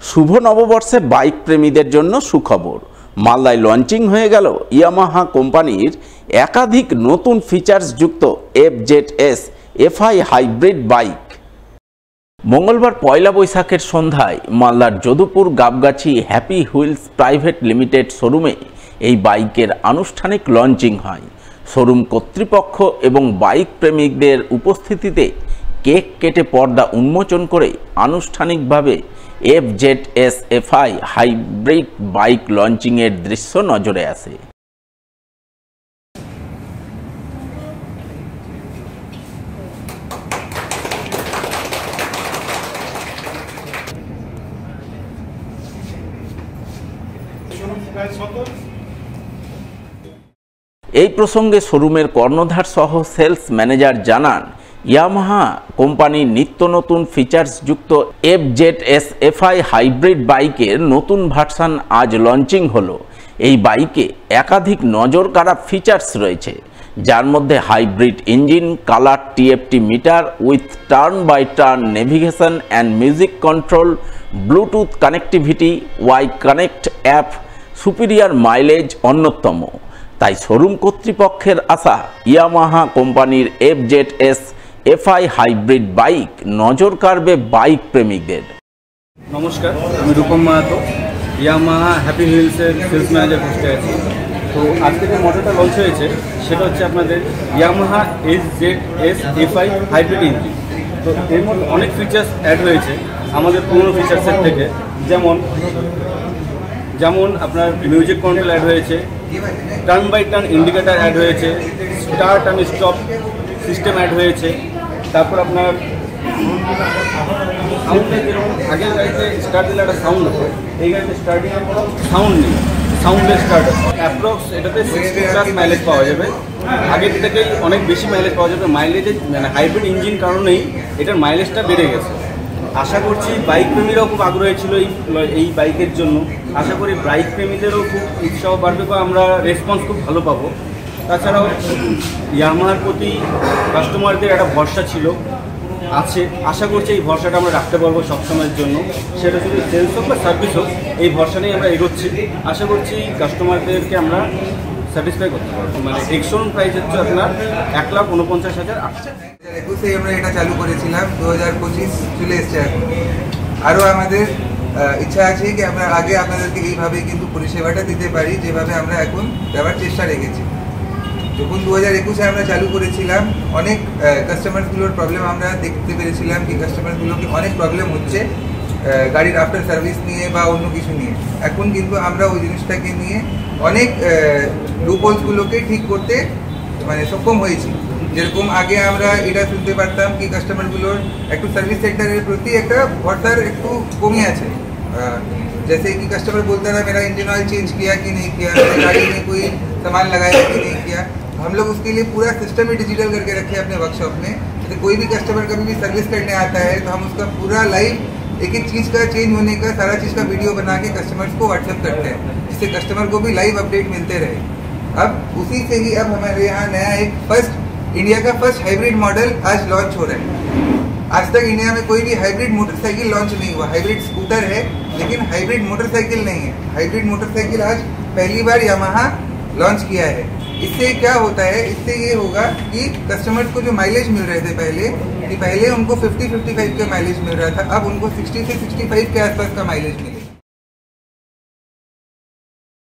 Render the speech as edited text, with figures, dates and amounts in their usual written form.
শুভ নববর্ষে bike প্রেমীদের জন্য সুখবর। মালদায় লঞ্চিং হয়ে গেল ইয়ামাহা কোম্পানির একাধিক নতুন ফিচার্সযুক্ত FZS FI হাইব্রিড বাইক। মঙ্গলবার পয়লা বৈশাখের সন্ধ্যায় মালদার যদুপুর গাবগাছি হ্যাপি হুইলস প্রাইভেট লিমিটেড শোরুমে এই বাইকের আনুষ্ঠানিক লঞ্চিং হয়। শোরুম কর্তৃপক্ষ এবং বাইক প্রেমিকদের উপস্থিতিতে কেক কেটে পর্দা উন্মোচন করে আনুষ্ঠানিকভাবে FZS FI হাইব্রিড বাইক লঞ্চিংয়ের দৃশ্য নজরে আসে। এই প্রসঙ্গে শোরুমের কর্ণধার সহ সেলস ম্যানেজার জানান, ইয়ামাহা কোম্পানির নিত্য নতুন ফিচার্সযুক্ত FZS FI হাইব্রিড বাইকের নতুন ভার্সন আজ লঞ্চিং হলো। এই বাইকে একাধিক নজর কাড়া ফিচার্স রয়েছে, যার মধ্যে hybrid engine, colour TFT meter with turn by turn navigation and music control, Bluetooth connectivity, Y connect app, superior mileage অন্যতম। তাই শোরুম কর্তৃপক্ষের আশা, ইয়ামাহা কোম্পানির FZS FI হাইব্রিড বাইক নজর কাড়বে বাইক প্রেমিকদের। নমস্কার, আমি রূপম মাহাতো, ইয়ামাহা হ্যাপি হুইলসের সেলস ম্যানেজার পোস্টে আছি। তো আজকে যে মডেলটা লঞ্চ হয়েছে সেটা হচ্ছে আপনাদের Yamaha FZS FI hybrid engine. তো এর মধ্যে অনেক ফিচার্স অ্যাড হয়েছে আমাদের পুরনো ফিচার্সের থেকে, যেমন আপনার মিউজিক কন্ট্রোল অ্যাড হয়েছে, turn by turn indicator add হয়েছে, start and stop system add হয়েছে। তারপর আপনার সাউন্ডের যেরকম আগের গাড়িতে স্টার্ট দিলে একটা সাউন্ড হতো, এই গাড়িতে স্টার্টিংয়ের কোনো সাউন্ড নেই, সাউন্ডের স্টার্ট অ্যাপ্রক্স এটাতে 60+ মাইলেজ পাওয়া যাবে। আগের থেকেই অনেক বেশি মাইলেজ পাওয়া যাবে। মাইলেজের মানে হাইব্রিড ইঞ্জিন কারণেই এটার মাইলেজটা বেড়ে গেছে। আশা করছি বাইক প্রেমীরাও খুব আগ্রহী ছিল এই বাইকের জন্য। আশা করি বাইক প্রেমীদেরও খুব উৎসাহ বাড়বে বা আমরা রেসপন্স খুব ভালো পাবো। তাছাড়াও ইয়ামাহার প্রতি কাস্টমারদের একটা ভরসা ছিল, আছে। আশা করছি এই ভরসাটা আমরা রাখতে পারবো সবসময়ের জন্য। সেটা শুধু সেলস হোক বা সার্ভিস হোক, এই ভরসা নিয়ে আমরা এগোচ্ছি। আশা করছি কাস্টমারদেরকে আমরা স্যাটিসফাই করতে পারবো। মানে এক্সশোরুম প্রাইস হচ্ছে আপনার 1,49,800। 2021 আমরা এটা চালু করেছিলাম, 2025 চলে এসছে এখন। আরও আমাদের ইচ্ছা আছে কি আমরা আগে আপনাদেরকে এইভাবে কিন্তু পরিষেবাটা দিতে পারি, যেভাবে আমরা এখন দেওয়ার চেষ্টা রেখেছি। যখন 2021 আমরা চালু করেছিলাম, অনেক কাস্টমারগুলোর প্রবলেম আমরা দেখতে পেরেছিলাম কি কাস্টমারগুলোকে অনেক প্রবলেম হচ্ছে গাড়ির আফটার সার্ভিস নিয়ে বা অন্য কিছু নিয়ে। এখন কিন্তু আমরা ওই জিনিসটাকে নিয়ে অনেক লুপহোলসগুলোকে ঠিক করতে মানে সক্ষম হয়েছি। যেরকম আগে আমরা এটা শুনতে পারতাম কি কাস্টমারগুলোর একটু সার্ভিস সেন্টারের প্রতি একটা ভরসার একটু কমে আছে। जैसे कि कस्टमर बोलता था मेरा इंजन ऑयल चेंज किया कि नहीं किया, गाड़ी में कोई सामान लगाया कि नहीं किया। हम लोग उसके लिए पूरा सिस्टम ही डिजिटल करके रखे अपने वर्कशॉप में। तो कोई भी कस्टमर कभी भी सर्विस करने आता है तो हम उसका पूरा लाइव एक एक चीज़ का चेंज होने का सारा चीज़ का वीडियो बना के कस्टमर्स को व्हाट्सएप करते हैं, जिससे कस्टमर को भी लाइव अपडेट मिलते रहे। अब उसी से ही अब हमारे यहाँ नया एक इंडिया का फर्स्ट हाइब्रिड मॉडल आज लॉन्च हो रहा है। आज तक इंडिया में कोई भी हाइब्रिड मोटरसाइकिल लॉन्च नहीं हुआ। हाइब्रिड स्कूटर है लेकिन हाइब्रिड मोटरसाइकिल नहीं है। हाइब्रिड मोटरसाइकिल आज पहली बार यामाहा लॉन्च किया है। इससे क्या होता है, इससे ये होगा कि कस्टमर्स को जो माइलेज मिल रहे थे पहले उनको 50-55 का माइलेज मिल रहा था, अब उनको 60 से 65 के आसपास का माइलेज मिल